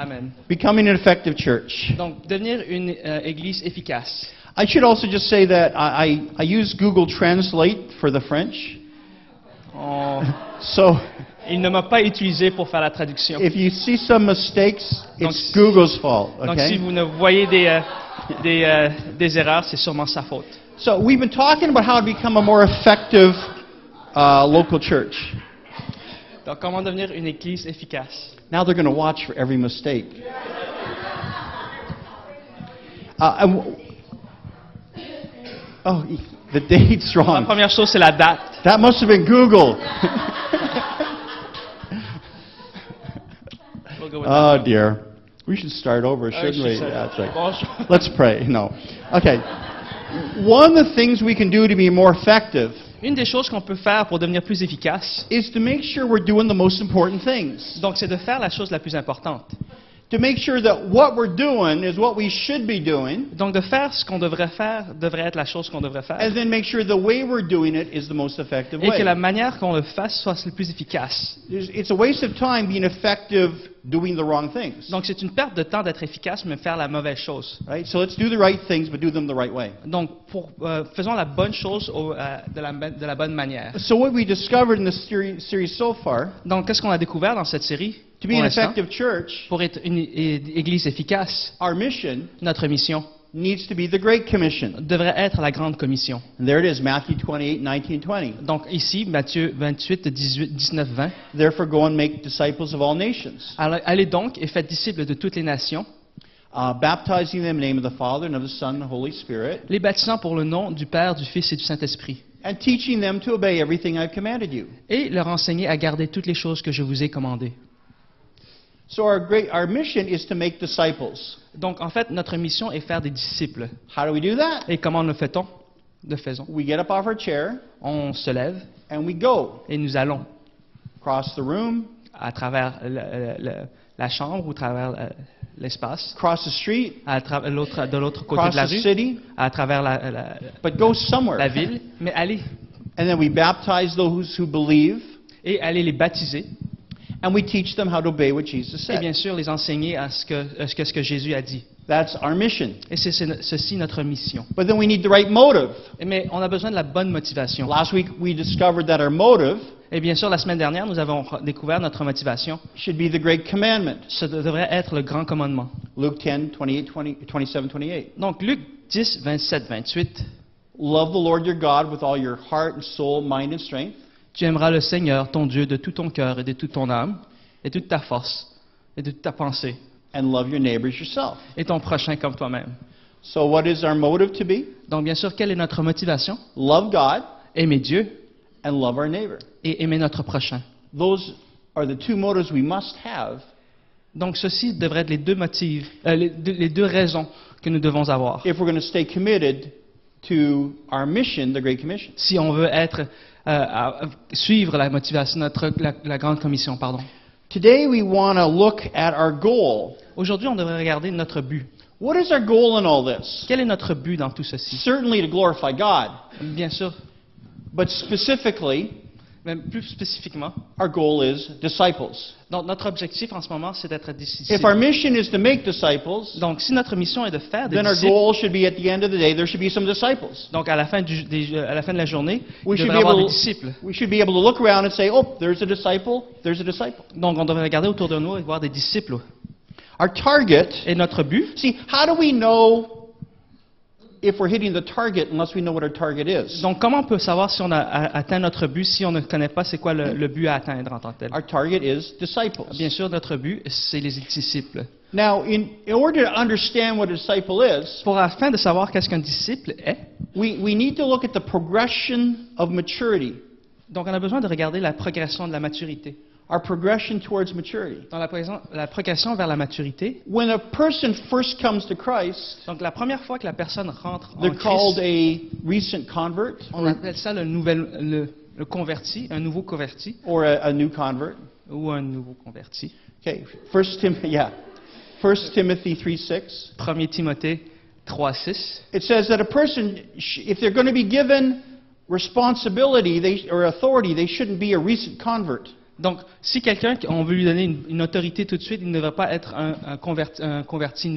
Amen. Becoming an effective church. Donc, devenir une église efficace. I should also just say that I use Google Translate for the French. So Il ne m'a pas utilisé pour faire la traduction. if you see some mistakes, Donc, it's Google's fault. Donc, si Okay. vous ne voyez des erreurs, c'est sûrement sa faute. So we've been talking about how to become a more effective local church. Donc, comment devenir une église efficace? Now they're going to watch for every mistake. The date's La wrong. première chose, c'est la date. That must have been Google. We'll go with Oh that. dear. We should start over, shouldn't we? Je sais. Yeah, that's right. Bonjour. Let's pray. No. Okay. One of the things we can do to be more effective Une des choses qu'on peut faire pour devenir plus efficace, is to make sure we're doing the most important things. donc, c'est de faire la chose la plus importante. To make sure that what we're doing is what we should be doing, Donc, de faire ce qu'on devrait faire devrait être la chose qu'on devrait faire. and then make sure the way we're doing it is the most effective Et que la way. manière qu'on le fasse soit le plus efficace. It's a waste of time being effective doing the wrong things. Donc, c'est une perte de temps d'être efficace, mais faire la mauvaise chose. Right? So let's do the right things, but do them the right way. Donc, faisons la bonne chose de la bonne manière. So what we discovered in this series so far, Donc, qu'est-ce qu'on a découvert dans cette série? to be pour an l'instant? effective church, Pour être une église efficace, our mission notre mission needs to be the Great Commission. devrait être la grande commission. And there it is, Matthew 28, 19, 20. Donc, ici, Matthieu 28, 18, 19, 20. Therefore go and make disciples of all nations, Allez donc et faites disciples de toutes les nations, baptizing them in the name of the Father and of the Son and the Holy Spirit, les baptisant pour le nom du Père, du Fils et du Saint-Esprit, and teaching them to obey everything I've commanded you. et leur enseigner à garder toutes les choses que je vous ai commandées. So our mission is to make disciples. Donc, en fait, notre mission est faire des disciples. How do we do that? Et comment le fait-on? Le faisons. We get up off our chair On se lève and we go et nous allons across the room, à travers la chambre ou à travers l'espace, across the street, de l'autre côté across de la the rue, city, à travers but go somewhere. la ville, mais allez And then we baptize those who believe, et allez les baptiser and we teach them how to obey what Jesus et bien said. sûr les enseigner à ce que Jésus a dit. That's our mission. Et c'est ceci notre mission. But then we need the right motive. Mais on a besoin de la bonne motivation. Last week we discovered that our motive Et bien sûr, la semaine dernière, nous avons découvert notre motivation. should be the great commandment. Ce devrait être le grand commandement. Luke 10, 27, 28. Donc, Luc 10, 27, 28. Love the Lord your God with all your heart and soul, mind and strength. Tu aimeras le Seigneur, ton Dieu, de tout ton cœur et de toute ton âme, et de toute ta force, et de toute ta pensée, And love your neighbors yourself. et ton prochain comme toi-même. So what is our motive to be? Donc, bien sûr, quelle est notre motivation? Love God Aimer Dieu and love our neighbor. et aimer notre prochain. Those are the two motives we must have Donc, ceci devrait être les deux motifs, les deux raisons que nous devons avoir. if we're going to stay committed to our mission, the Great Commission. Si on veut suivre la motivation, la grande commission, pardon. Today we want to look at our goal. Aujourd'hui, on devrait regarder notre but. What is our goal in all this? Quel est notre but dans tout ceci? Certainly to glorify God, Bien sûr, but specifically, même plus spécifiquement, our goal is disciples. donc notre objectif en ce moment, c'est d'être If disciples. our mission is to make disciples, Donc, si notre mission est de faire des then our disciples, goal should be at the end of the day, there should be some disciples. donc à la fin de la journée, il We should, devrait be avoir des able, disciples. we should be able to look around and say, oh, there's a disciple, there's a disciple. Donc, on devrait regarder autour de nous et voir des disciples. Our target, Et notre but, see, how do we know if we're hitting the target unless we know what our target is? donc comment on peut savoir si on a atteint notre but si on ne connaît pas c'est quoi le but à atteindre en tant que tel? Our target is disciples. Bien sûr, notre but, c'est les disciples. Now, in order to understand what a disciple is, Afin de savoir qu'est-ce qu'un disciple est, we need to look at the progression of maturity, donc on a besoin de regarder la progression de la maturité. our progression towards maturity. Dans la progression vers la maturité, When a person first comes to Christ, donc la première fois que la personne rentre en they're called Christ, a recent convert on appelle ça le converti, un nouveau converti or a new convert. ou un nouveau converti. Okay, 1 Timothy 3:6. 1 Timothée 3:6. It says that a person, if they're going to be given responsibility or authority, they shouldn't be a recent convert. Donc, si quelqu'un, on veut lui donner une autorité tout de suite, il ne devrait pas être un converti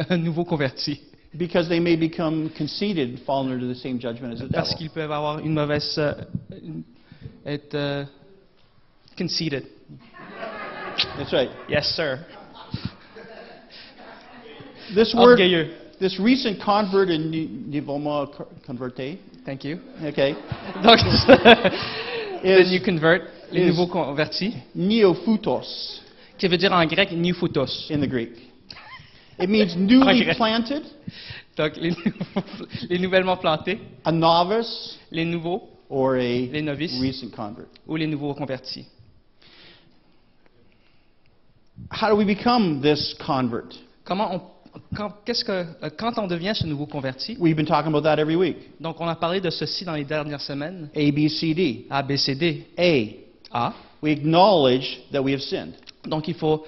un nouveau converti. Because they may become conceited and fall under the same judgment as the Parce devil. qu'ils peuvent avoir une mauvaise... être conceited. That's right. Yes, sir. This word, Orgueilleux. this recent convert in nouvellement converti, Thank you. okay, Donc, the is new convert, les is- nouveaux convertis, neophytos qui veut dire en grec neophytos. in the Greek. It means newly Okay. planted, Donc, les nouvellement plantés, a novice, les nouveaux or a Les novices. recent convert. ou les nouveaux convertis. How do we become this convert? Quand on devient ce nouveau converti, We've been talking about that every week. donc on a parlé de ceci dans les dernières semaines, A, B, C, D. A, B, C, D. A, A. we acknowledge that we have sinned. Donc il faut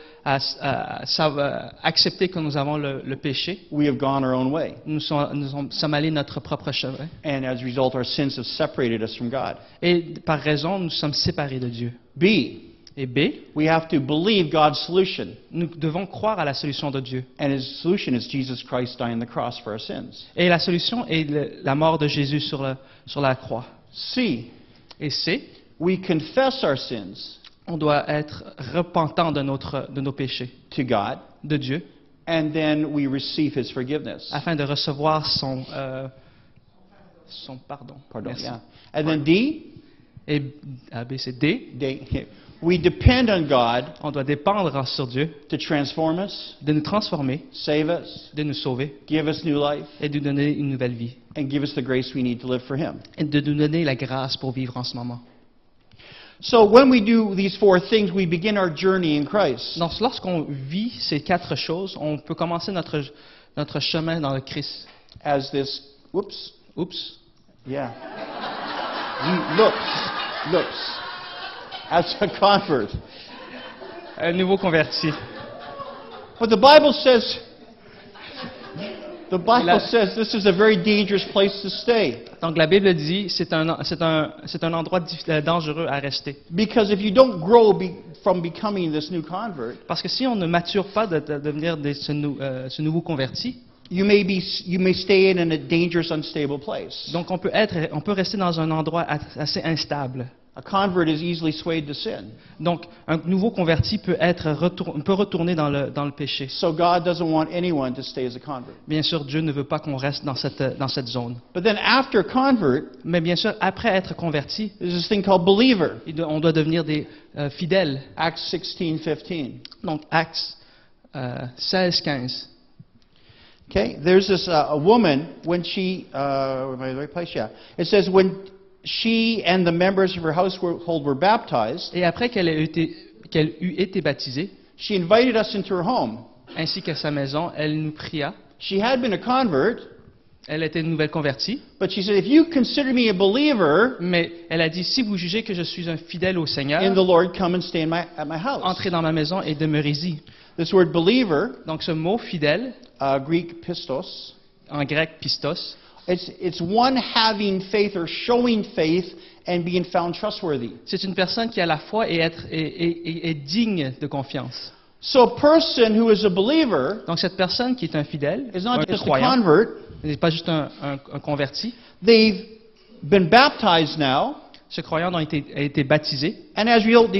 accepter que nous avons le péché. We have gone our own way. Nous sommes allés notre propre chemin. And as a result, our sins have separated us from God. Et par raison, nous sommes séparés de Dieu. B, Et B, we have to believe God's solution. nous devons croire à la solution de Dieu. And his solution is Jesus Christ dying on the cross for our sins. Et la solution est la mort de Jésus sur la croix. C, Et C, we confess our sins on doit être repentant de nos péchés, to God, de Dieu, and then we receive his forgiveness. afin de recevoir son pardon. Pardon, Merci. yeah. And then D, Et A, B, C, D, we depend on God on doit dépendre sur Dieu, to transform us, de nous transformer, save us, de nous sauver give us new life, et de nous donner une nouvelle vie. and give us the grace we need to live for him. Et de nous donner la grâce pour vivre en ce moment. So when we do these four things, we begin our journey in Christ. Donc, lorsqu'on vit ces quatre choses, on peut commencer notre chemin dans le Christ. As this, whoops, Oups. yeah. Looks. As a convert. Un nouveau converti. But the Bible says this is a very dangerous place to stay. Donc, la Bible dit c'est un endroit dangereux à rester. Because if you don't grow from becoming this new convert, Parce que si on ne mature pas de devenir ce nouveau converti, you may stay in a dangerous, unstable place. donc on peut rester dans un endroit assez instable. A convert is easily swayed to sin. Donc, un nouveau converti peut retourner dans le péché. So God doesn't want anyone to stay as a convert. Bien sûr, Dieu ne veut pas qu'on reste dans cette zone. But then after convert, Mais bien sûr, après être converti, there's this thing called believer. on doit devenir des fidèles. Acts 16:15. Donc, Actes 16, 15. Okay, there's this a woman when she am I in the right place? Yeah. It says when she and the members of her household were baptized, Et après qu'elle eut été baptisée, she invited us into her home. ainsi qu'à sa maison, elle nous pria. She had been a convert, Elle était une nouvelle convertie, but she said, if you consider me a believer mais elle a dit, si vous jugez que je suis un fidèle au in Seigneur, the Lord, come and stay at my house. entrez dans ma maison et demeurez-y. This word believer, Donc ce mot fidèle, Greek pistos, en grec pistos, it's one having faith or showing faith and being found trustworthy. c'est une personne qui a la foi et est digne de confiance. So a person who is a believer Donc cette personne qui est un fidèle, is un not just a croyant, convert. n'est pas juste un converti. They've been baptized now, Ce croyant a été baptisé. and as a result,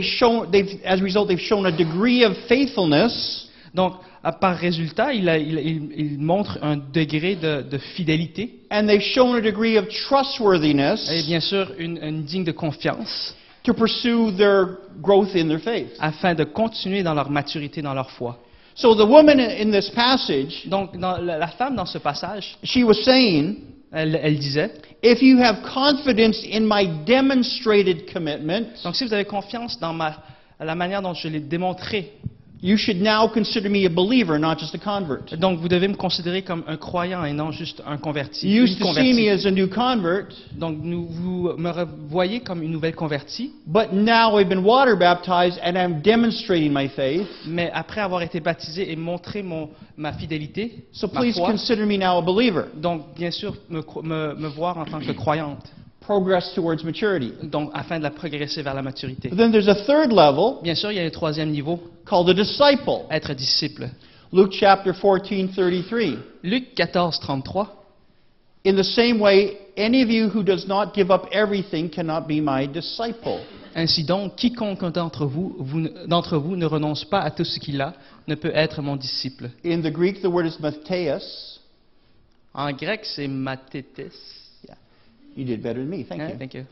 they've shown a degree of faithfulness Donc, par résultat, il montre un degré de fidélité and they've shown a degree of et trustworthiness bien sûr une digne de confiance to pursue their growth in their faith. afin de continuer dans leur maturité, dans leur foi. So the woman in this passage, Donc, la femme dans ce passage, she was saying, elle disait, if you have confidence in my demonstrated commitment, donc si vous avez confiance dans la manière dont je l'ai démontré, you should now consider me a believer, not just a convert. donc vous devez me considérer comme un croyant et non juste un converti. You used une to see me convertie. as a new convert, Donc, vous me voyez comme une nouvelle convertie, but now I've been water baptized and I'm demonstrating my faith. mais après avoir été baptisé et montré ma fidélité, So ma please foi, consider me now a believer. donc bien sûr me voir en tant que croyante. progress towards maturity. donc afin de la progresser vers la maturité. But then there's a third level Bien sûr, il y a un troisième niveau, called a disciple. être disciple. Luke chapter 14:33. Luc 14, 33. In the same way, any of you who does not give up everything cannot be my disciple. Ainsi donc, quiconque d'entre vous ne renonce pas à tout ce qu'il a ne peut être mon disciple. In the Greek, the word is mathetes. En grec, c'est mathetes. Yeah, you did better than me. Thank Hein, you. thank you.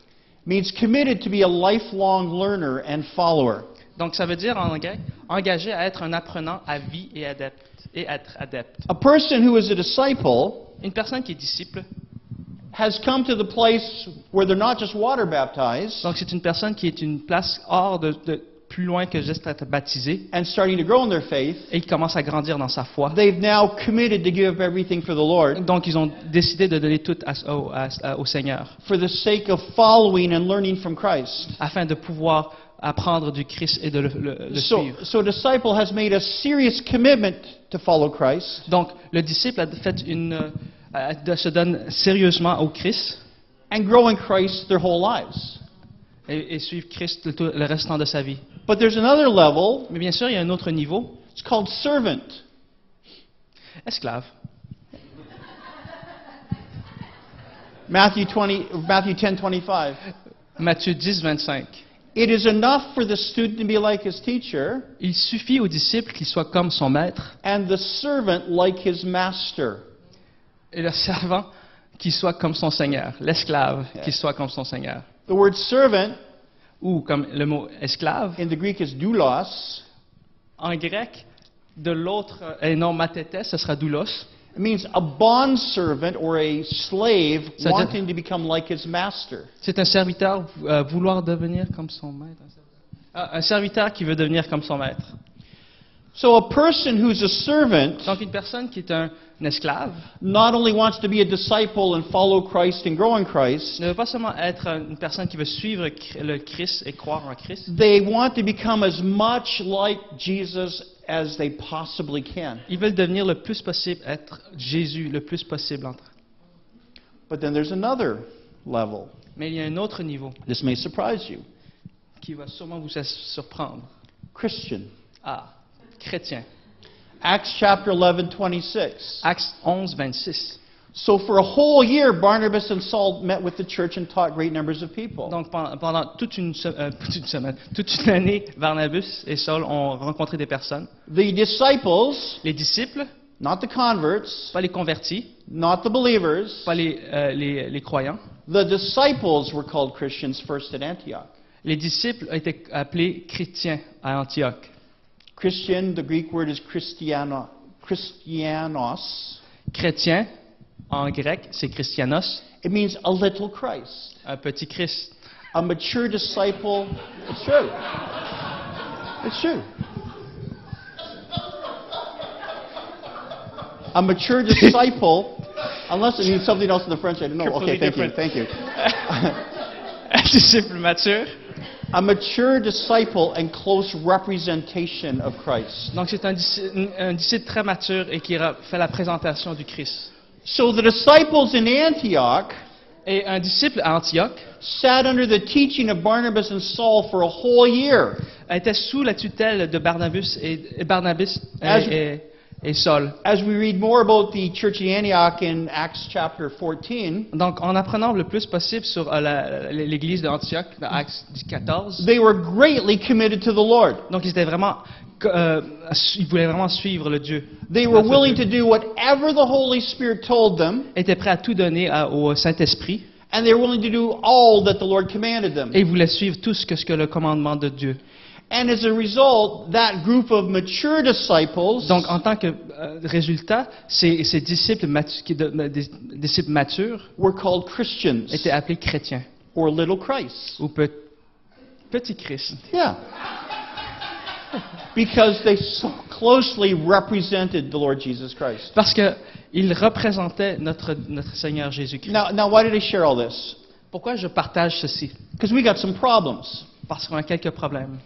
Means committed to be a lifelong learner and follower. Donc, ça veut dire en grec, engagé à être un apprenant à vie et être adepte. A person who is a disciple Une personne qui est disciple, has come to the place where they're not just water baptized donc c'est une personne qui est une place hors de plus loin que juste être baptisé, and starting to grow in their faith. et il commence à grandir dans sa foi. They've now committed to give up everything for the Lord Donc, ils ont décidé de donner tout au Seigneur, for the sake of following and learning from Christ. afin de pouvoir apprendre du Christ et de le suivre. So a disciple has made a serious commitment to follow Christ Donc, le disciple a fait se donne sérieusement au Christ and grow in Christ their whole lives. et suivre Christ le restant de sa vie. But there's another level. Mais bien sûr, il y a un autre niveau, It's called servant. esclave. Matthew 10:25. Matthieu 10, 25. It is enough for the student to be like his teacher Il suffit au disciple qu'il soit comme son maître and the servant like his master. et le servant qu'il soit comme son Seigneur, l'esclave qu'il soit comme son Seigneur. The word servant Ou comme le mot esclave, in the Greek is doulos. en grec, de l'autre, et non mathetes, ce sera doulos. It means a bond servant or a slave Ça veut dire- wanting to become like his master. C'est un serviteur vouloir devenir comme son maître. Un serviteur qui veut devenir comme son maître. So a person who's a servant Donc une personne qui est un esclave not only wants to be a disciple and follow Christ and grow in Christ, ne veut pas seulement être une personne qui veut suivre le Christ et croire en Christ. they want to become as much like Jesus as they possibly can. Ils veulent devenir le plus possible, être Jésus le plus possible entre. But then there's another level. Mais il y a un autre niveau This may surprise you. qui va sûrement vous surprendre. Christian. Ah, chrétien. Acts chapter 11:26. Actes 11, 26. So for a whole year, Barnabas and Saul met with the church and taught great numbers of people. Donc pendant toute une semaine, toute une année, Barnabas et Saul ont rencontré des personnes. The disciples, Les disciples, not the converts, pas les convertis, not the believers, pas les croyants. the disciples were called Christians first at Antioch. Les disciples étaient appelés chrétiens à Antioche. Christian, the Greek word is Christianos. Chrétien, en grec, c'est Christianos, It means a little Christ. un petit Christ. A mature disciple. It's true. It's true. A mature disciple, unless it means something else in the French, I don't know. Okay, Completely thank you. different. Thank you. Un disciple mature. A mature disciple and close representation of Christ. Donc c'est un disciple très mature et qui fait la présentation du Christ. So the disciples in Antioch Et un disciple à Antioche sat under the teaching of Barnabas and Saul for a whole year. était sous la tutelle de Barnabas As- et Saul. As we read more about the church in Antioch in Acts chapter 14, Donc en apprenant le plus possible sur l'église d'Antioche, dans Actes 14, they were greatly committed to the Lord. donc ils voulaient vraiment suivre le Dieu. They were willing to do whatever the Holy Spirit told them, Ils étaient prêts à tout donner au Saint-Esprit and they were willing to do all that the Lord commanded them. et ils voulaient suivre tout ce que le commandement de Dieu. And as a result, that group of mature disciples Donc en tant que résultat, ces disciples disciples matures were called Christians étaient appelés chrétiens or little Christ. ou petit Christ. Yeah. Because they so closely represented the Lord Jesus Christ. Parce qu'ils représentaient notre Seigneur Jésus-Christ. Now, why did I share all this? Pourquoi je partage ceci? Because we got some problems. Parce qu'on a quelques problèmes.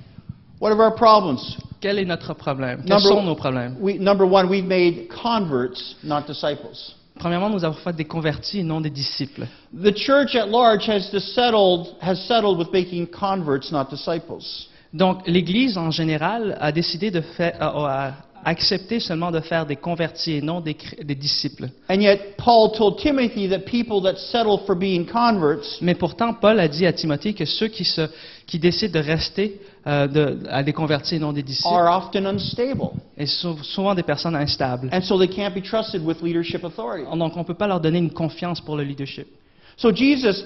What are our problems? Quel est notre problème? Quels sont nos problèmes? Number one, we've made converts, not disciples. Premièrement, nous avons fait des convertis et non des disciples. The church at large has settled with making converts, not disciples. Donc, l'Église en général a décidé de faire, a accepté seulement de faire des convertis et non des disciples. And yet, Paul told Timothy that people that settle for being converts Mais pourtant, Paul a dit à Timothée que ceux qui décident de rester à des convertis et non des disciples are often unstable. et sont souvent des personnes instables. And so they can't be trusted with leadership authority. Donc, on ne peut pas leur donner une confiance pour le leadership. So Jesus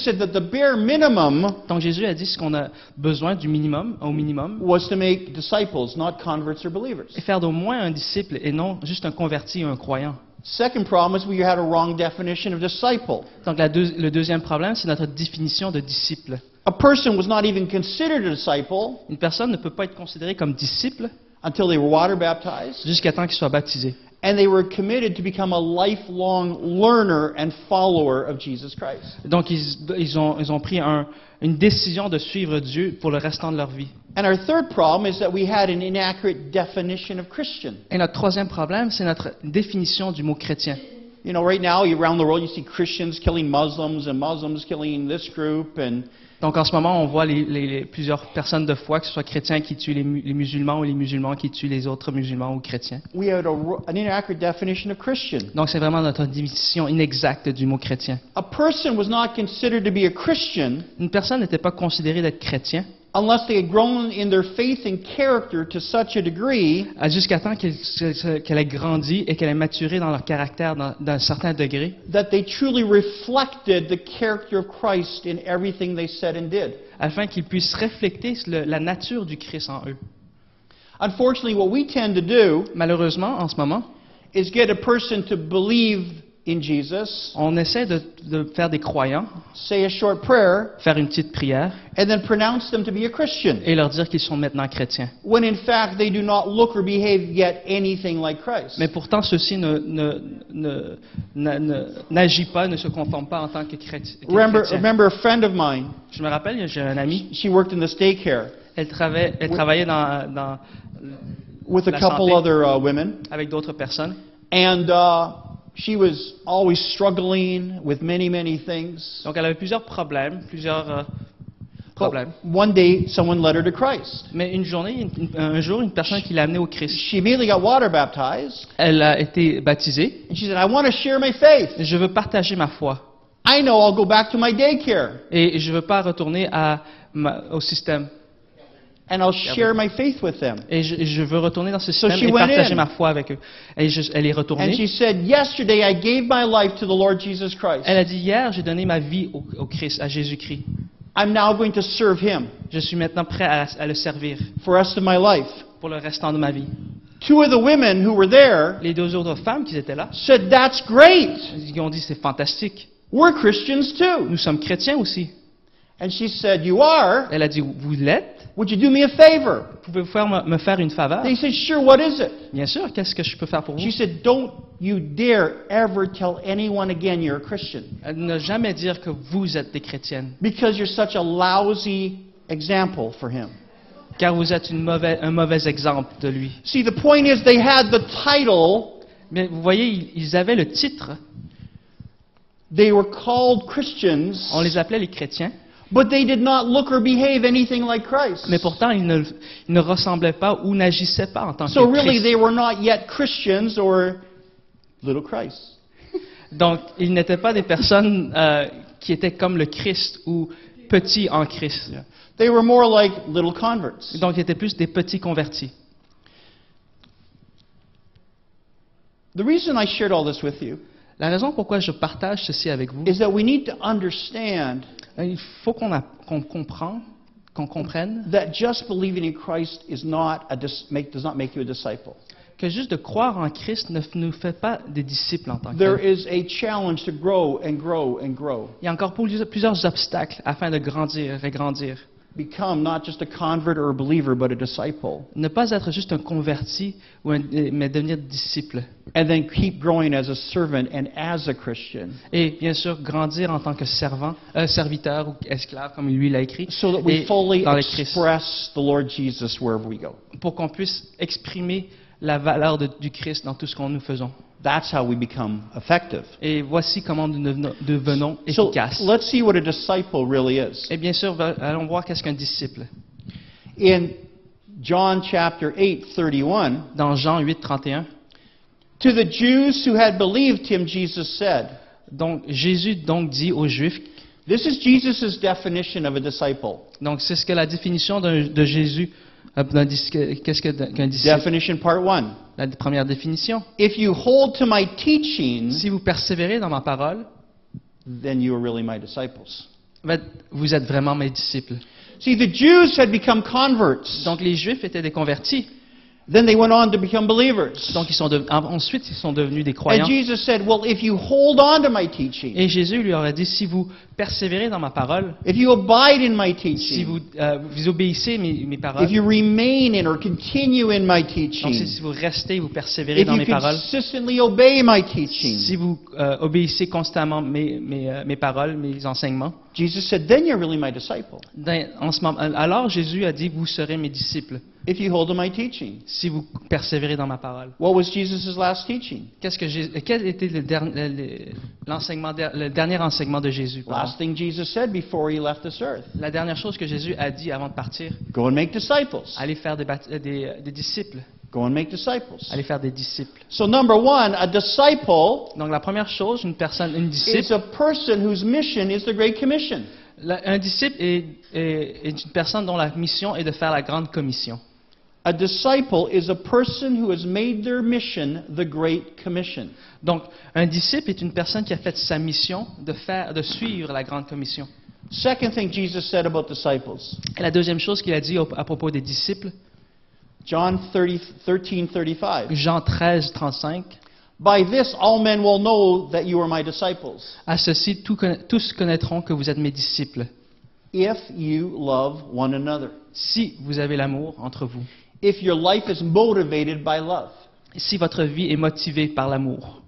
said that the bare minimum Donc, Jésus a dit ce qu'on a besoin au minimum, was to make disciples, not converts or believers. et faire d'au moins un disciple et non juste un converti ou un croyant. Second problem is we had a wrong definition of disciple. Donc, le deuxième problème, c'est notre définition de disciple. A person was not even considered a disciple Une personne ne peut pas être considérée comme disciple until they were water baptized, jusqu'à temps qu'il soit baptisé. and they were committed to become a lifelong learner and follower of Jesus Christ. Donc, ils ont pris une décision de suivre Dieu pour le restant de leur vie. And our third problem is that we had an inaccurate definition of Christian. Et notre troisième problème, c'est notre définition du mot chrétien. You know, right now around the world you see Christians killing Muslims and Muslims killing this group, and Donc, en ce moment, on voit plusieurs personnes de foi, que ce soit chrétiens qui tuent les musulmans ou les musulmans qui tuent les autres musulmans ou chrétiens. we had an inaccurate definition of Christian. Donc, c'est vraiment notre définition inexacte du mot chrétien. A person was not considered to be a Christian Une personne n'était pas considérée d'être chrétien unless they had grown in their faith and character to such a degree jusqu'à temps qu'elle ait grandi et qu'elle ait maturé dans leur caractère d'un certain degré, that they truly reflected the character of Christ in everything they said and did. afin qu'ils puissent refléter la nature du Christ en eux. Unfortunately, what we tend to do Malheureusement, en ce moment, is get a person to believe in Jesus, on essaie de faire des croyants, say a short prayer, faire une petite prière and then pronounce them to be a Christian, et leur dire qu'ils sont maintenant chrétiens. when in fact they do not look or behave yet anything like Christ. Mais pourtant, ceux-ci n'agit pas, ne se comportent pas en tant que chrétien. Remember a friend of mine, Je me rappelle, j'ai un ami, she worked in this daycare elle travaillait dans with a La couple santé. other women, avec d'autres personnes. and she was always struggling with many things. Donc, elle avait plusieurs problèmes, But one day, someone led her to Christ. Mais un jour, une personne qui l'a amenée au Christ, She immediately got water baptized, elle a été baptisée. and she said, "I want to share my faith. Je veux partager ma foi. I know I'll go back to my daycare, Et je ne veux pas retourner au système. and I'll share my faith with them." Et je veux retourner dans ce système she et went partager in. ma foi avec eux. Et elle est And retournée. she said, "Yesterday I gave my life to the Lord Jesus Christ. Elle a dit, hier, j'ai donné ma vie au Christ, à Jésus-Christ. I'm now going to serve Him Je suis maintenant prêt à le servir for the rest of my life." pour le restant de ma vie. Two of the women who were there Les deux autres femmes qui étaient là, said, "That's great. ils ont dit, c'est fantastique. We're Christians too." Nous sommes chrétiens aussi. And she said, "You are? Elle a dit, vous l'êtes? Would you do me a favor?" Pouvez-vous me faire une faveur? They said, "Sure, what is it?" Bien sûr, qu'est-ce que je peux faire pour vous? She said, "Don't you dare ever tell anyone again you're a Christian, Ne jamais dire que vous êtes des chrétiennes, because you're such a lousy example for him." car vous êtes un mauvais exemple de lui. See, the point is they had the title, Mais vous voyez, ils avaient le titre, they were called Christians, on les appelait les chrétiens, but they did not look or behave anything like Christ. mais pourtant ils ne ressemblaient pas ou n'agissaient pas en tant So que really Christ. they were not yet Christians or little Christ. Donc, ils n'étaient pas des personnes qui étaient comme le Christ ou petits en Christ. They were more like little converts. Donc, ils étaient plus des petits convertis. The reason I shared all this with you La raison pourquoi je partage ceci avec vous, is that we need to understand il faut qu'on comprenne that just believing in Christ is not does not make you a disciple. que juste de croire en Christ ne nous fait pas des disciples en tant que There tels. is a challenge to grow and grow and grow. Il y a encore plusieurs obstacles afin de grandir et grandir. Become not just a convert or a believer, but a disciple. Ne pas être juste un converti, mais devenir disciple. And then keep growing as a servant and as a Christian. Et bien sûr, grandir en tant que serviteur ou esclave, comme lui l'a écrit, So that we et fully dans le Christ, express the Lord Jesus wherever we go. pour qu'on puisse exprimer la valeur du Christ dans tout ce que nous faisons. That's how we become effective. Et voici comment nous devenons So efficaces. let's see what a disciple really is. Et bien sûr, allons voir qu'est-ce qu'un disciple. In John chapter 8:31, Dans Jean 8, 31, to the Jews who had believed him, Jesus said, donc Jésus donc dit aux Juifs, this is Jesus' definition of a disciple. donc c'est ce que la définition de Jésus, qu'est-ce qu'un disciple? Definition part 1. La première définition. If you hold to my teaching, Si vous persévérez dans ma parole, then you are really my disciples. vous êtes vraiment mes disciples. See, the Jews had become converts. Donc les Juifs étaient des convertis. Then they went on to become believers. Donc ensuite ils sont devenus des And croyants. Jesus said, well, if you hold on to my teaching, Et Jésus lui aurait dit, si vous persévérez dans ma parole, if you abide in my si teaching, vous obéissez mes paroles, if you remain in or continue in my donc teaching, si vous restez, vous persévérez if dans you mes paroles, consistently obey my teaching, si vous obéissez constamment mes paroles, mes enseignements, Jesus said, then you're really my disciple. alors Jésus a dit, vous serez mes disciples, If you hold to my teaching. si vous persévérez dans ma parole. What was Jesus' last teaching? Quel était le dernier enseignement de Jésus? pardon? Last thing Jesus said before he left this earth. La dernière chose que Jésus a dit avant de partir, Go and make disciples. allez faire des disciples. Go and make disciples. Allez faire des disciples. So number one, a disciple Donc la première chose, une is disciple, a person whose mission is the Great Commission. un disciple est une personne dont la mission est de faire la grande commission. A disciple is a person who has made their mission the Great Commission. Donc un disciple est une personne qui a fait sa mission de suivre la grande commission. Second thing Jesus said about disciples. Et la deuxième chose qu'il a dit à propos des disciples, John 13:35. Jean 13, 35, By this all men will know that you are my disciples, à ceci tous connaîtront que vous êtes mes disciples, if you love one another. si vous avez l'amour entre vous, If your life is motivated by love. si votre vie est motivée par l'amour.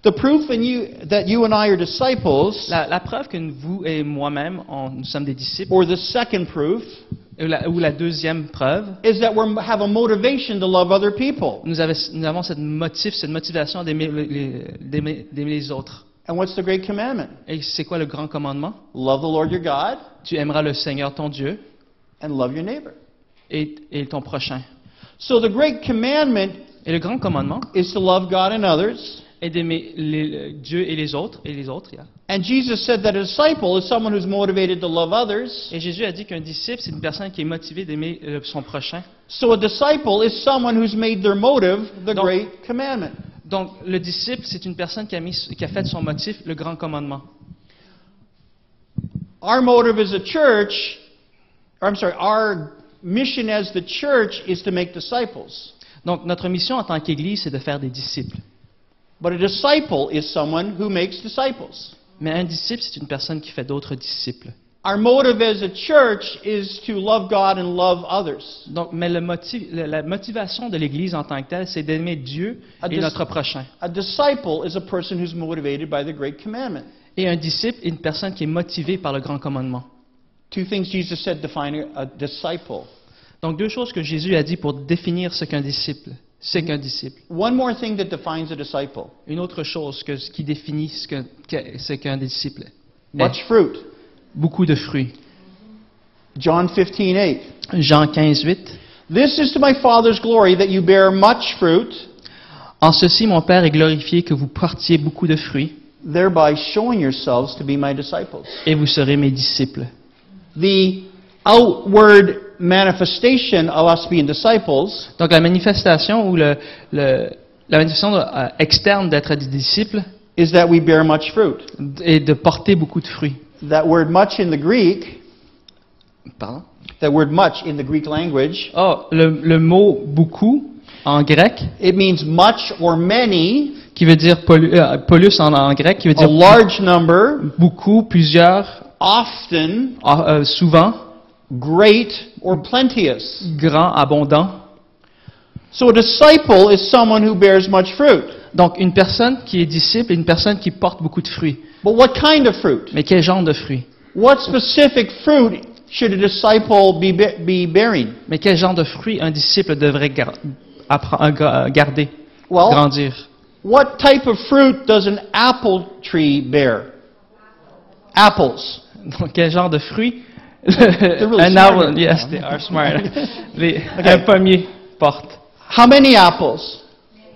The proof that you and I are disciples, La preuve que vous et moi-même, nous sommes des disciples, or the second proof, ou la deuxième preuve, is that we have a motivation to love other people. nous avons cette motivation d'aimer les autres. And what's the great commandment? Et c'est quoi le grand commandement? Love the Lord your God Tu aimeras le Seigneur ton Dieu and love your neighbor. et ton prochain. So the great commandment Et le grand commandement is to love God and others. est d'aimer Dieu et les autres. Yeah. And Jesus said that a disciple is someone who's motivated to love others. Et Jésus a dit qu'un disciple, c'est une personne qui est motivée d'aimer son prochain. So a disciple is someone who's made their motive the Donc- great commandment. Donc, le disciple, c'est une personne qui a fait de son motif le grand commandement. Our motive as a church, our mission as the church is to make disciples. Donc, notre mission en tant qu'Église, c'est de faire des disciples. But a disciple is someone who makes disciples. Mais un disciple, c'est une personne qui fait d'autres disciples. Our motive as a church is to love God and love others. Donc, mais la motivation de l'Église en tant que telle, c'est d'aimer Dieu et notre prochain. A disciple is a person who's motivated by the great commandment. Et un disciple est une personne qui est motivée par le grand commandement. Two things Jesus said define a disciple. Donc, deux choses que Jésus a dit pour définir ce qu'un disciple. C'est qu'un disciple. One more thing that defines a disciple. Une autre chose qui définit ce qu'un disciple est. Much fruit. Beaucoup de fruits. John 15:8. Jean 15, 8. This is to my Father's glory that you bear much fruit, En ceci, mon Père est glorifié que vous portiez beaucoup de fruits, thereby showing yourselves to be my disciples. et vous serez mes disciples. The outward manifestation of us being disciples Donc la manifestation ou la manifestation externe d'être des disciples is that we bear much fruit. est de porter beaucoup de fruits. That word much in the Greek, Pardon? that word much in the Greek language, Oh, le mot beaucoup en grec, it means much or many, qui veut dire polus en grec, qui veut a dire large number, beaucoup, plusieurs, often, souvent, great or plenteous. grand, abondant. So a disciple is someone who bears much fruit. Donc une personne qui est disciple est une personne qui porte beaucoup de fruits. But what kind of fruit? Mais quel genre de fruits? What specific fruit should a disciple be bearing? Mais quel genre de fruits un disciple devrait garder, Well, grandir? what type of fruit does an apple tree bear? Apples. Donc, quel genre de fruits really un smart arbre, here. yes, they are smart. Un pommier porte. How many apples?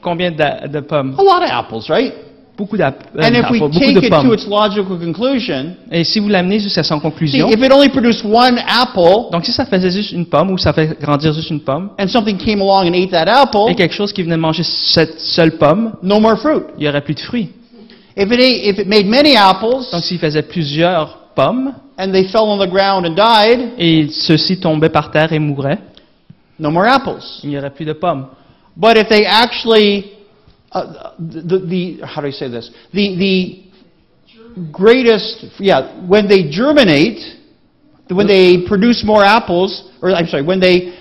Combien de pommes? A lot of apples, right? Beaucoup And if we beaucoup take de it to pommes. its logical conclusion, Et si vous l'amenez jusqu'à son see, conclusion, if it only produced one apple, donc si ça faisait juste une pomme ou ça fait grandir juste une pomme, and something came along and ate that apple, et quelque chose qui venait manger cette seule pomme, no more fruit. il n'y aurait plus de fruits. If it made many apples, Donc s'il faisait plusieurs pommes, and they fell on the ground and died, et ceux-ci tombaient par terre et mouraient, no more apples. il n'y aurait plus de pommes. But if they actually, how do I say this? The greatest, when they germinate, when they produce more apples, or I'm sorry, when they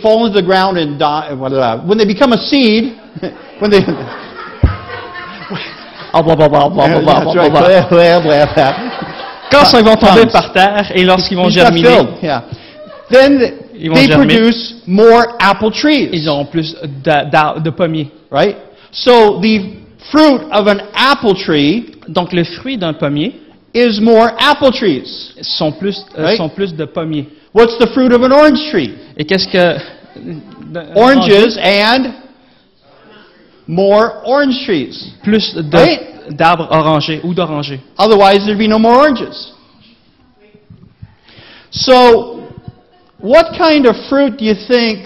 fall into the ground and die, when they become a seed, when they, that's right. Quand ils vont tomber par terre et lorsqu'ils vont He's got germiner, filled, yeah. Then Ils vont they germer. produce more apple trees, ils auront plus de pommiers. right? So the fruit of an apple tree Donc le fruit d'un pommier is more apple trees. sont plus de pommiers. What's the fruit of an orange tree? Et qu'est-ce que Oranges and more orange trees. plus Right? d'arbres orangés ou d'orangers. Otherwise, there'd be no more oranges. So, what kind of fruit do you think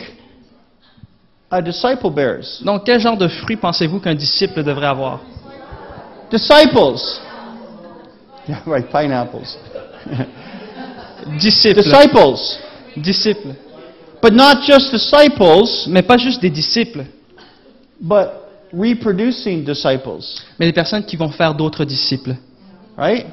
a disciple bears? Donc quel genre de fruit pensez-vous qu'un disciple devrait avoir? Disciples. Yeah, right, pineapples. Disciples. Disciples. Disciples. But not just disciples, Mais pas juste des disciples, but reproducing disciples. mais des personnes qui vont faire d'autres disciples. Right?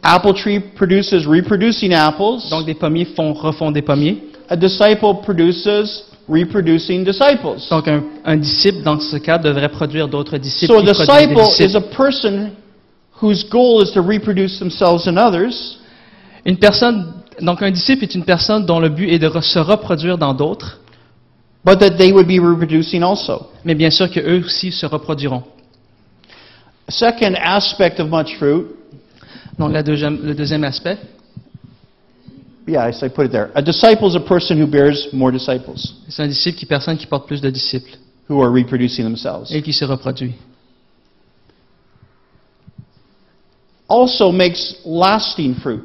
Apple tree produces reproducing apples. Donc des pommiers refont des pommiers. A disciple produces reproducing disciples. Donc un disciple, dans ce cas, devrait produire d'autres disciples So a qui produisent des disciple is disciples. a person whose goal is to reproduce themselves and others, Donc un disciple est une personne dont le but est de se reproduire dans d'autres, but that they would be reproducing also. mais bien sûr qu'eux aussi se reproduiront. Second aspect of much fruit, Donc le deuxième aspect, yeah, I put it there. A disciple is a person who bears more disciples, c'est un disciple personne qui porte plus de disciples who are reproducing themselves. et qui se reproduit. Also makes lasting fruit.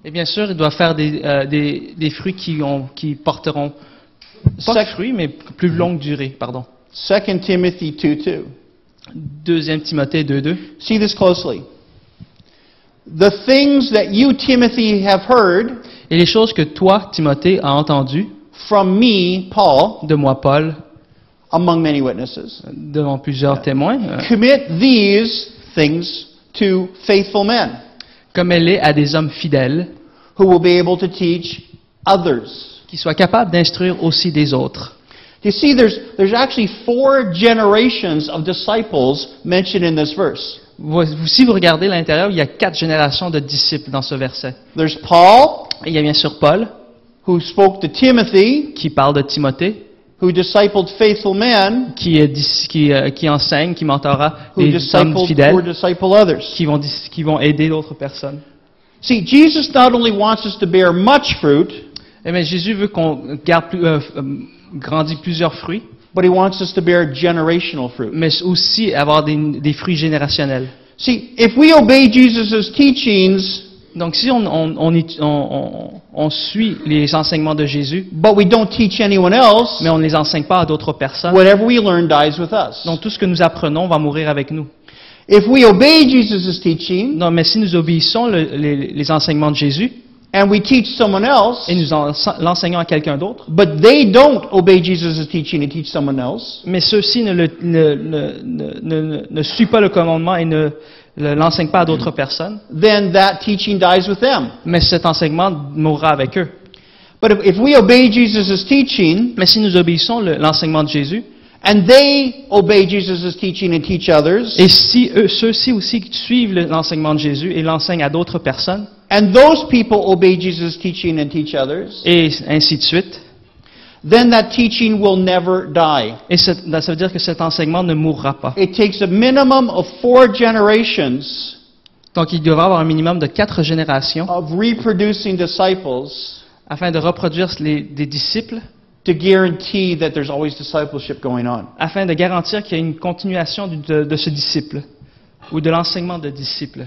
Et bien sûr, il doit faire des fruits qui porteront pas de fruits, mais plus longue durée, pardon. 2 Timothy 2:2. 2 Timothée 2:2. See this closely. The things that you, Timothy, have heard Et les choses que toi, Timothée, as entendues from me, Paul, de moi, Paul, among many witnesses, devant plusieurs témoins, commit these things to faithful men comme elle est à des hommes fidèles, who will be able to teach others. qui soient capables d'instruire aussi des autres. You see, there's actually 4 generations of disciples mentioned in this verse. Si vous regardez l'intérieur, il y a 4 générations de disciples dans ce verset. There's Paul, Et il y a bien sûr Paul, who spoke to Timothy, qui parle de Timothée, who discipled faithful men, qui enseigne, qui mentora who les hommes discipled fidèles, or disciple others. qui vont aider d'autres personnes. See, Jesus not only wants us to bear much fruit, Mais Jésus veut qu'on grandisse plusieurs fruits, but he wants us to bear generational fruit. mais aussi avoir des fruits générationnels. See, if we obey Jesus' teachings, Donc si on suit les enseignements de Jésus, but we don't teach anyone else, mais on ne les enseigne pas à d'autres personnes, whatever we learn dies with us. donc tout ce que nous apprenons va mourir avec nous. If we obey Jesus' teaching, Non, mais si nous obéissons les enseignements de Jésus and we teach someone else, et nous l'enseignons à quelqu'un d'autre, but they don't obey Jesus' teaching and teach someone else, mais ceux-ci ne suivent pas le commandement et ne l'enseignent pas à d'autres personnes, then that teaching dies with them. mais cet enseignement mourra avec eux. But if we obey Jesus' teaching, Mais si nous obéissons l'enseignement de Jésus, and they obey Jesus' teaching and teach others, et si ceux-ci aussi suivent l'enseignement de Jésus et l'enseignent à d'autres personnes, and those people obey Jesus' teaching and teach others, et ainsi de suite, then that teaching will never die. Et ça veut dire que cet enseignement ne mourra pas. It takes a minimum of 4 generations Donc, il devra avoir un minimum de 4 générations of reproducing disciples afin de reproduire des disciples, to guarantee that there's always discipleship going on. afin de garantir qu'il y a une continuation de ce disciple ou de l'enseignement de disciples.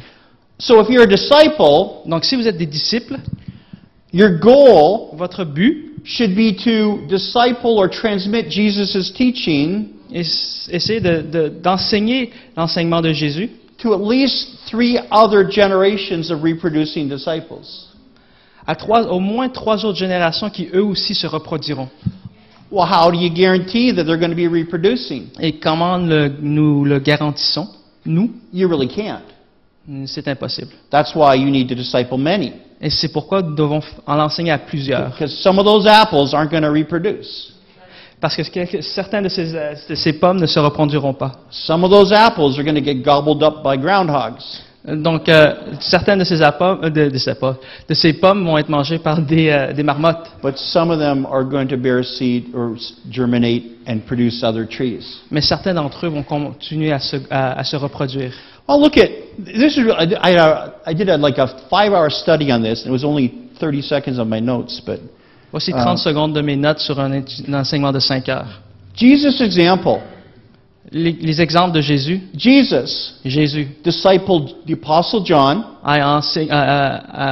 So if you're a disciple, Donc, si vous êtes des disciples, your goal votre but should be to disciple or transmit Jesus' teaching est essayer d'enseigner l'enseignement de Jésus to at least 3 other generations of reproducing disciples. à au moins 3 autres générations qui eux aussi se reproduiront. Well, how do you guarantee that they're going to be reproducing? Et comment nous le garantissons? Nous, You really can't. c'est impossible. That's why you need to disciple many. Et c'est pourquoi nous devons en enseigner à plusieurs. Because some of those apples aren't going to reproduce. Parce que certains de ces pommes ne se reproduiront pas. Some of those apples are going to get gobbled up by groundhogs. Donc, certaines de ces pommes vont être mangées par des marmottes. But some of them are going to bear seed or germinate and produce other trees. Mais certains d'entre eux vont continuer à se reproduire. Well, look at this. I did like a 5-hour study on this, and it was only 30 seconds of my notes. But Voici 30 secondes de mes notes sur un enseignement de 5 heures. Jesus' example. Les exemples de Jésus. Jesus Jésus discipled the apostle John, a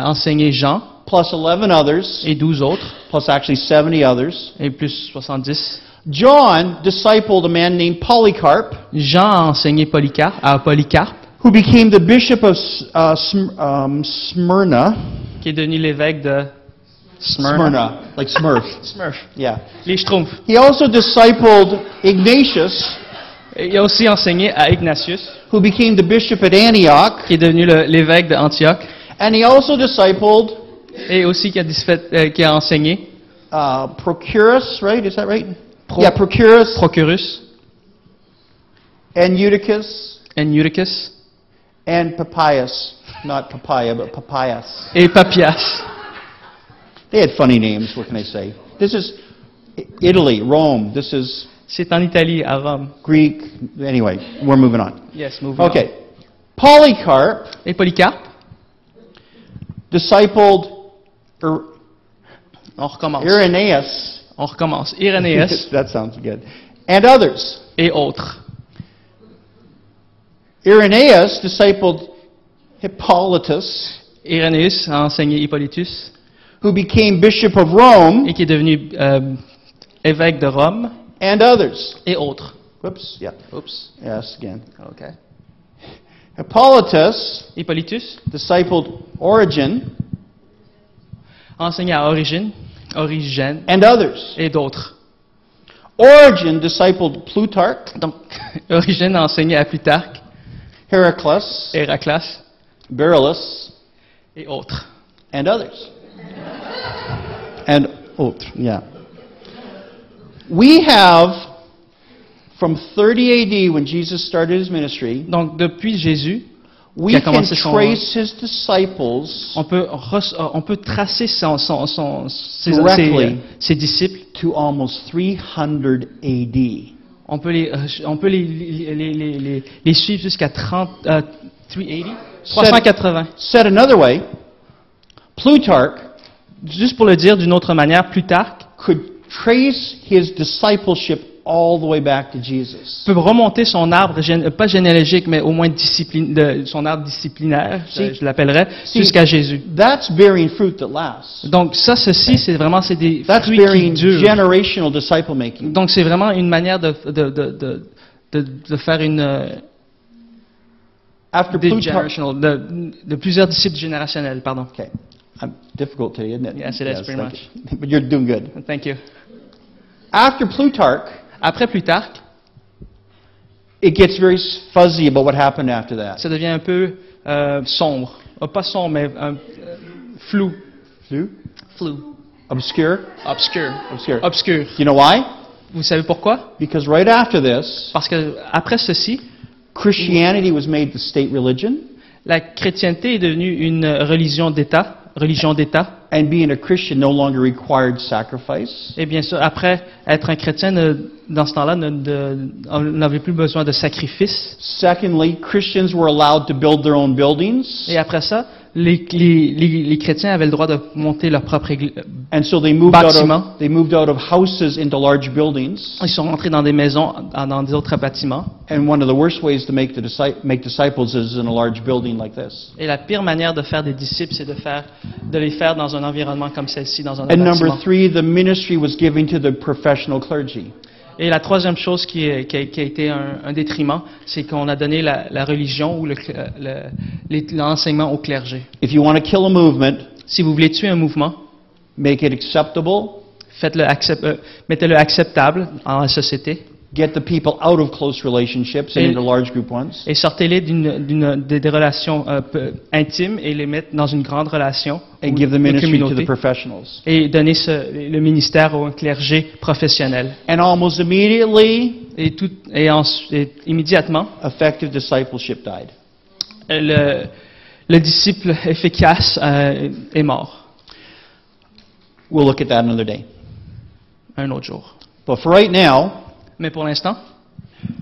enseigné Jean plus 11 others, et 12 autres, plus actually 70 others. et plus 70. John discipled a man named Polycarp, Jean a enseigné Polycarpe, who became the bishop of Smyrna. qui est devenu l'évêque de Smyrna, like Smurf. Smurf. Yeah. Les Schtroumpfs. He also discipled Ignatius, Et il a aussi enseigné à Ignatius, who became the bishop at Antioch, qui est devenu l'évêque d'Antioche, and he also discipled et aussi qui a enseigné Procurus, right? Is that right? Yeah, Procurus Procurus, and Eutychus et Eutychus, and Papias. Not papaya, but Papias. et Papias. They had funny names, what can I say? This is Italy, Rome. This is C'est en Italie, à Rome. Greek. Anyway, we're moving on. Yes, moving on. Okay. Polycarp Et Polycarpe, discipled on recommence. Irenaeus. On recommence. Irénéus That sounds good. And others. et autres. Irenaeus discipled Hippolytus, Irénéus a enseigné Hippolytus, who became bishop of Rome, et qui est devenu évêque de Rome, and others. et autres. Whoops, yeah. Oups. Yes, again. Okay. Hippolytus Hippolytus discipled Origen a enseigné à Origène and others. et d'autres. Origen discipled Plutarch, Donc, Origène a enseigné à Plutarque, Heraclius, Héraclas Beryllus, et autres. and others. And autres, yeah. We have, from 30 AD, when Jesus started his ministry, Donc, depuis Jésus, we qui a can commencé son... trace his disciples On peut tracer Directly. ses disciples. to almost 300 AD. On peut les suivre jusqu'à 380. Said another way, Plutarch Juste pour le dire d'une autre manière, Plutarque could trace his discipleship all the way back to Jesus. peut remonter son arbre, pas généalogique, mais au moins son arbre disciplinaire, je l'appellerais, jusqu'à Jésus. That's bearing fruit that lasts. Donc ceci, c'est des That's fruits qui bearing durent. generational disciple making. Donc c'est vraiment une manière de faire une After Plutarch, de plusieurs disciples générationnels, pardon. okay, I'm difficult today, isn't it? Yes, it is pretty thank much. you. But you're doing good. Thank you. After Plutarch, Après Plutarque, it gets very fuzzy about what happened after that. ça devient un peu sombre. Pas sombre, mais flou. Flou. Obscure? Obscur. Obscure. Obscur. You know why? Vous savez pourquoi? Because right after this, Parce que après ceci, Christianity was made the state religion. la chrétienté est devenue une religion d'État. religion d'État. And being a Christian no longer required sacrifice. Et bien sûr, après, être un chrétien, dans ce temps-là, on n'avait plus besoin de sacrifices. Secondly, Christians were allowed to build their own buildings. Et après ça, les chrétiens avaient le droit de monter leur propre And so they bâtiment. moved out of houses into large buildings. Ils sont rentrés dans des maisons, dans des autres bâtiments. And one of the worst ways to make disciples is in a large building like this. Et la pire manière de faire des disciples, c'est de les faire dans un environnement comme celle-ci, dans un And number bâtiment. 3, the ministry was given to the professional clergy. Et la troisième chose qui a été un détriment, c'est qu'on a donné la religion ou l'enseignement au clergé. If you want to kill a movement, Si vous voulez tuer un mouvement, make it acceptable, mettez-le acceptable dans la société get the people out of close relationships and Et- into large group ones, et sortez-les des relations intimes et les mettre dans une grande relation and ou give the une ministry to the communauté professionals. et donner le ministère au clergé professionnel. And almost immediately, Et immédiatement, effective discipleship died. le disciple efficace est mort We'll look at that another day. un autre jour. But for right now, Mais pour l'instant,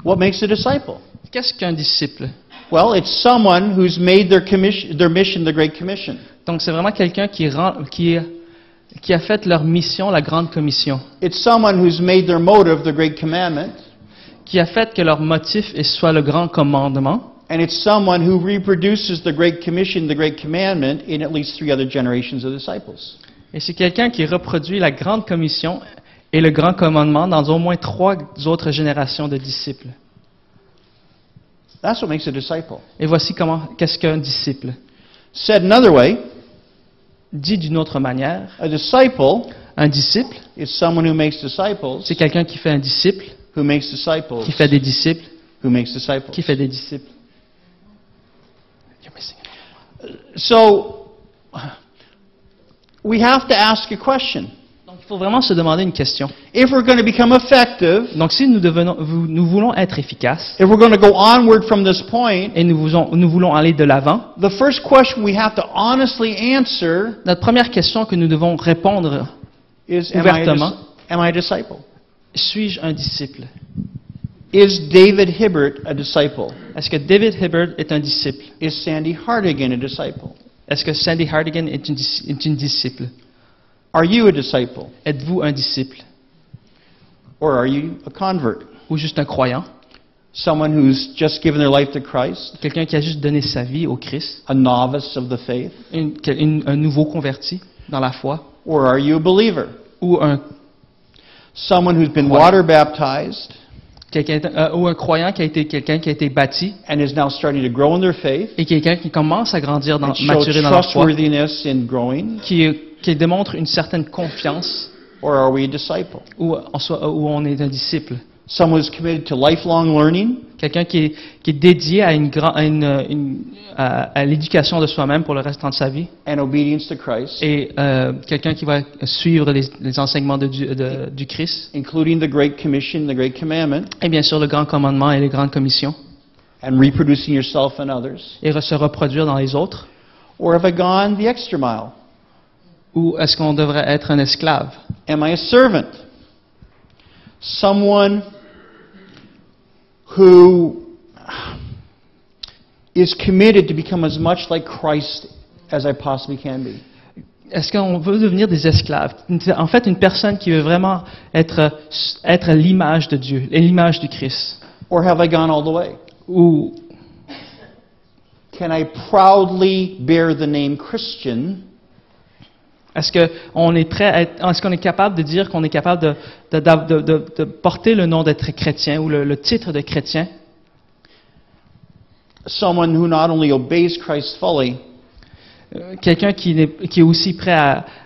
what makes a disciple? qu'est-ce qu'un disciple? Well, it's someone who's made their mission the Great Commission. Donc c'est vraiment quelqu'un qui a fait leur mission, la grande commission, It's someone who's made their motive the Great Commandment. qui a fait que leur motif soit le grand commandement, And it's someone who reproduces the Great Commission, the Great Commandment, in at least 3 other generations of disciples. et c'est quelqu'un qui reproduit la grande commission et le grand commandement dans au moins 3 autres générations de disciples. That's what makes a disciple. Et voici qu'est-ce qu'un disciple. Said another way, Dit d'une autre manière, a disciple un disciple, is someone who makes disciples, c'est quelqu'un qui fait un disciple, who makes disciples, qui fait des disciples, who makes disciples. qui fait des disciples. So, we have to ask a question. Donc il faut vraiment se demander une question. If we're going to become effective, Donc si nous voulons être efficaces if we're going to go onward from this point, et nous voulons aller de l'avant, the first question we have to honestly answer notre première question que nous devons répondre, is, ouvertement, am I a disciple? suis-je un disciple? Is David Hibbert a disciple? Est-ce que David Hibbert est un disciple? Is Sandy Hardigan a disciple? Est-ce que Sandy Hardigan est une disciple? Are you a disciple? Êtes-vous un disciple? Or are you a convert? Ou juste un croyant? Someone who's just given their life to Christ? Quelqu'un qui a juste donné sa vie au Christ? A novice of the faith? Un nouveau converti dans la foi? Or are you a believer? Ou un Someone who's been Croyant. water baptized ou un croyant qui a été bâti and is now starting to grow in their faith et quelqu'un qui commence à grandir, and show maturer dans la foi, trustworthiness in growing? qui démontre une certaine confiance Or are we a disciple? où on est un disciple. Someone who's committed to lifelong learning Quelqu'un qui est dédié à l'éducation de soi-même pour le restant de sa vie. and obedience to Christ, Et quelqu'un qui va suivre les enseignements du Christ. including the Great Commission, the Great Commandment, Et bien sûr le grand commandement et les grandes commissions. and reproducing yourself and others? Et se reproduire dans les autres. Or have I gone the extra mile? Ou est-ce qu'on devrait être un esclave? Am I a servant? Someone who is committed to become as much like Christ as I possibly can be. Est-ce qu'on veut devenir des esclaves? En fait, une personne qui veut vraiment être l'image de Dieu, et l'image du Christ. Or have I gone all the way? Ou Can I proudly bear the name Christian est-ce qu'on est est-ce qu'on est capable de dire qu'on est capable de porter le nom d'être chrétien ou le titre de chrétien? someone who not only obeys Christ fully, Quelqu'un qui est aussi prêt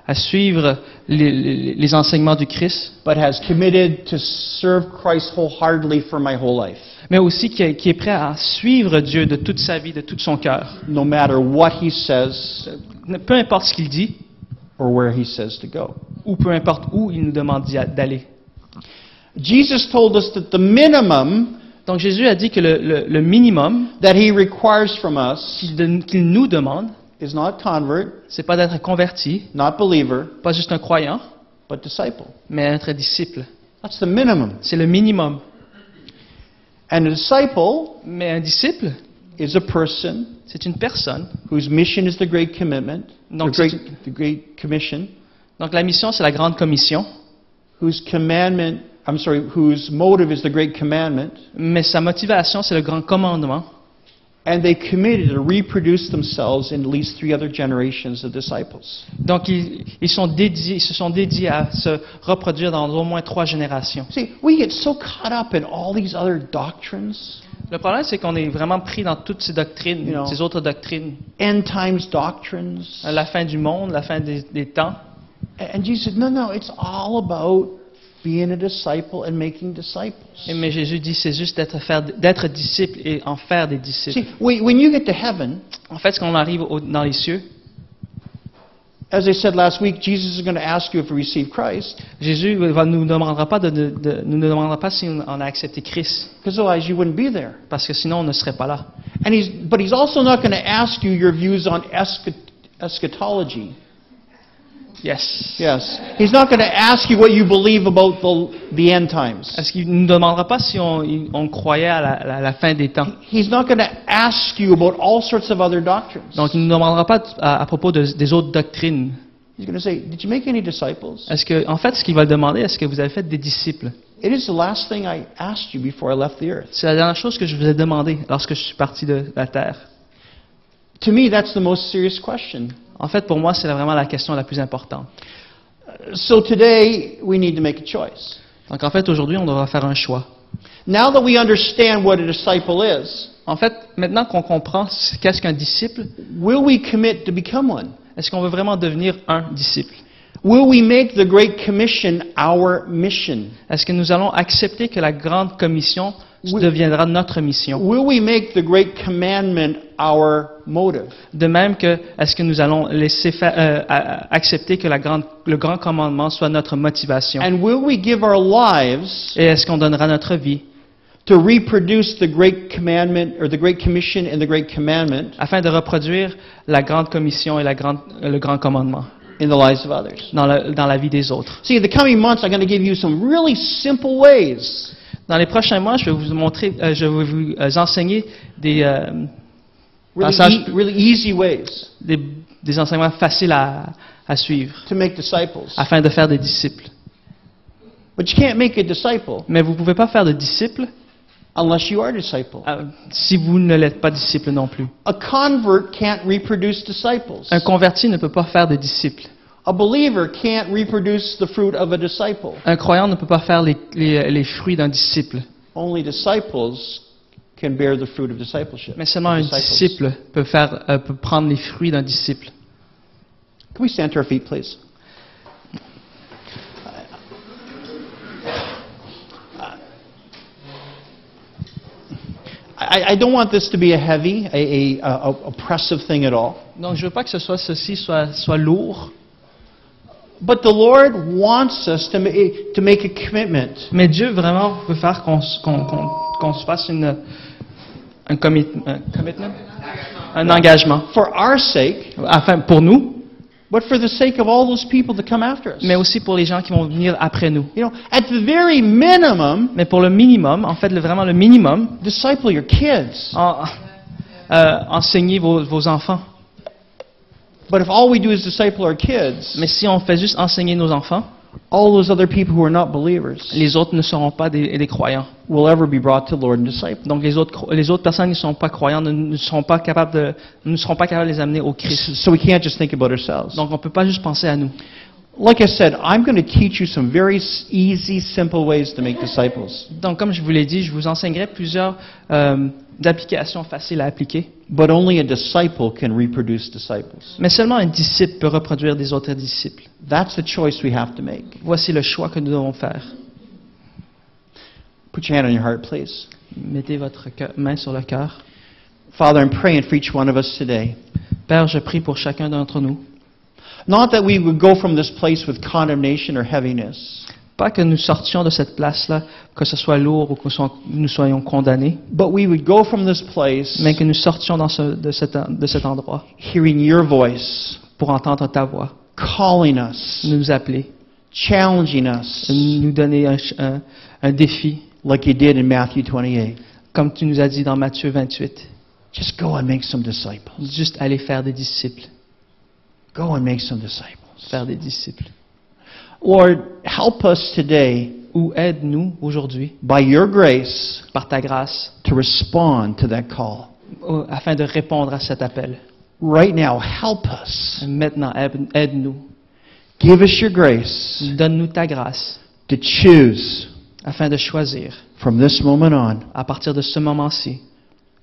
à suivre les enseignements du Christ, but has committed to serve Christ wholeheartedly for my whole life, mais aussi qui est prêt à suivre Dieu de toute sa vie, de tout son cœur. no matter what he says Peu importe ce qu'il dit, or where he says to go. ou peu importe où il nous demande d'aller. Jesus told us that the minimum Donc Jésus a dit que le minimum that he requires from us qu'il nous demande, is not convert, c'est pas d'être converti, not believer, pas juste un croyant, but disciple. mais être disciple. That's the minimum. C'est le minimum. And a disciple Mais un disciple, is a person c'est une personne. whose mission is the Great Commitment, Donc, the Great Commission, Donc la mission, c'est la grande commission, whose motive is the Great Commandment, mais sa motivation, c'est le grand commandement. and they committed to reproduce themselves in at least 3 other generations of disciples. Donc ils se sont dédiés à se reproduire dans au moins 3 générations. See, we get so caught up in all these other doctrines, Le problème, c'est qu'on est vraiment pris dans toutes ces doctrines, You know. ces autres doctrines. end times doctrines. La fin du monde, la fin des temps. And Jesus said, no, it's all about being a disciple and making disciples. Mais Jésus dit, c'est juste d'être disciple et en faire des disciples. See, when you get to heaven, En fait, quand on arrive dans les cieux, as I said last week, Jesus is going to ask you if you receive Christ, Jésus nous demandera pas nous ne demandera pas si on a accepté Christ, because otherwise you wouldn't be there. parce que sinon on ne serait pas là. But he's also not going to ask you your views on eschatology. Yes. Yes. He's not going to ask you what you believe about the end times. Est-ce qu'il ne nous demandera pas si on croyait à la fin des temps? He's not going to ask you about all sorts of other doctrines. Donc il ne nous demandera pas à propos des autres doctrines. He's going to say, did you make any disciples? Est-ce que, en fait, ce qu'il va demander, est-ce que vous avez fait des disciples? It is the last thing I asked you before I left the earth. C'est la dernière chose que je vous ai demandé lorsque je suis parti de la terre. To me, that's the most serious question. En fait, pour moi, c'est vraiment la question la plus importante. So today, we need to make a choice. Donc, en fait, aujourd'hui, on devra faire un choix. Now that we understand what a disciple is, En fait, maintenant qu'on comprend qu'est-ce qu'un disciple, will we commit to become one? est-ce qu'on veut vraiment devenir un disciple? Will we make the Great Commission our mission? Est-ce que nous allons accepter que la grande commission deviendra notre mission? Will we make the Great Commandment our motive? De même que, est-ce que nous allons laisser accepter que le grand commandement soit notre motivation? And will we give our lives Et est-ce qu'on donnera notre vie to reproduce the Great Commandment or the Great Commission and the Great Commandment afin de reproduire la grande commission et le grand commandement in the lives of others? dans la vie des autres? See, in the coming months, I'm going to give you some really simple ways Dans les prochains mois, je vais vous montrer, je vais vous enseigner des really easy ways des enseignements faciles à suivre to make disciples. afin de faire des disciples. But you can't make a disciple Mais vous ne pouvez pas faire de disciples unless you are a disciple. si vous ne l'êtes pas disciple non plus. A convert can't reproduce disciples. Un converti ne peut pas faire de disciples. A believer can't reproduce the fruit of a disciple. Un croyant ne peut pas faire les fruits d'un disciple. Only disciples can bear the fruit of discipleship. Mais seulement un disciple peut prendre les fruits d'un disciple. Can we stand to our feet, please? I don't want this to be a heavy, oppressive thing at all. Donc je veux pas que ceci soit lourd. But the Lord wants us to make a commitment. Mais Dieu vraiment veut faire qu'on se fasse un commitment, un engagement, For our sake, pour nous, but for the sake of all those people that come after us. mais aussi pour les gens qui vont venir après nous. You know, at the very minimum, Mais pour le minimum, en fait, vraiment le minimum, disciple your kids. enseignez vos enfants. But if all we do is disciple our kids, Mais si on fait juste enseigner nos enfants, all those other people who are not believers les autres ne seront pas des croyants. will ever be brought to the Lord and discipled. Donc les autres personnes qui ne sont pas croyants ne seront pas capables de les amener au Christ. So we can't just think about ourselves. Donc on ne peut pas juste penser à nous. Like I said, I'm going to teach you some very easy, simple ways to make disciples. Donc comme je vous l'ai dit, je vous enseignerai plusieurs applications faciles à appliquer. But only a disciple can reproduce disciples. Mais seulement un disciple peut reproduire des autres disciples. That's the choice we have to make. Voici le choix que nous devons faire. Put your hand on your heart, please. Mettez votre main sur le cœur. Father, I'm praying for each one of us today. Père, je prie pour chacun d'entre nous. Not that we would go from this place with condemnation or heaviness, Pas que nous sortions de cette place-là, que ce soit lourd ou que nous soyons condamnés, but we would go from this place mais que nous sortions de cet endroit hearing your voice, pour entendre ta voix, calling us, nous appeler, challenging us, nous donner un défi, like you did in Matthew 28. comme tu nous as dit dans Matthieu 28. Just go and make some disciples. Juste aller faire des disciples. Go and make some disciples. Faire des disciples. Lord, help us today, Ou aide-nous aujourd'hui, by your grace, par ta grâce, to respond to that call. afin de répondre à cet appel. Right now, help us. Maintenant, aide-nous. Give us your grace Donne-nous ta grâce, to choose afin de choisir, from this moment on à partir de ce moment-ci,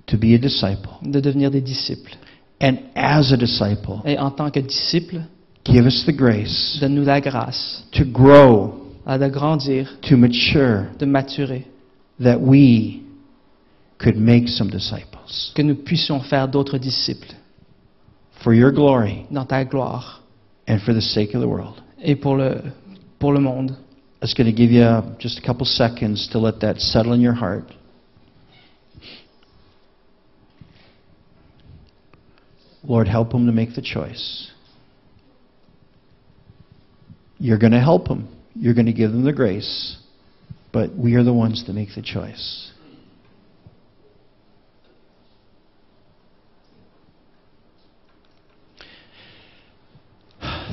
to be a disciple. de devenir des disciples. And as a disciple, Et en tant que disciples, give us the grace donne-nous la grâce to grow, de grandir, to mature, de maturer, that we could make some disciples. que nous puissions faire d'autres disciples For your glory dans ta gloire and for the sake of the world. et pour le monde. I was going to give you just a couple seconds to let that settle in your heart. Lord, help them to make the choice. You're going to help them. You're going to give them the grace. But we are the ones that make the choice.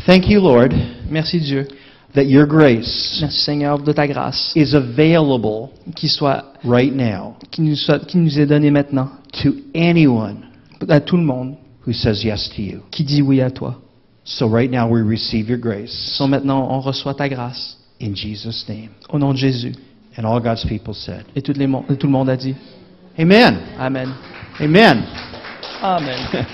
Thank you, Lord, Merci Dieu. that your grace Merci Seigneur de ta grâce is available qui right now nous est donnée maintenant to anyone à tout le monde who says yes to you. qui dit oui à toi. So right now we receive your grace So maintenant, on reçoit ta grâce in Jesus' name. au nom de Jésus. And all God's people said, Et tout le monde a dit Amen. Amen. Amen. Amen.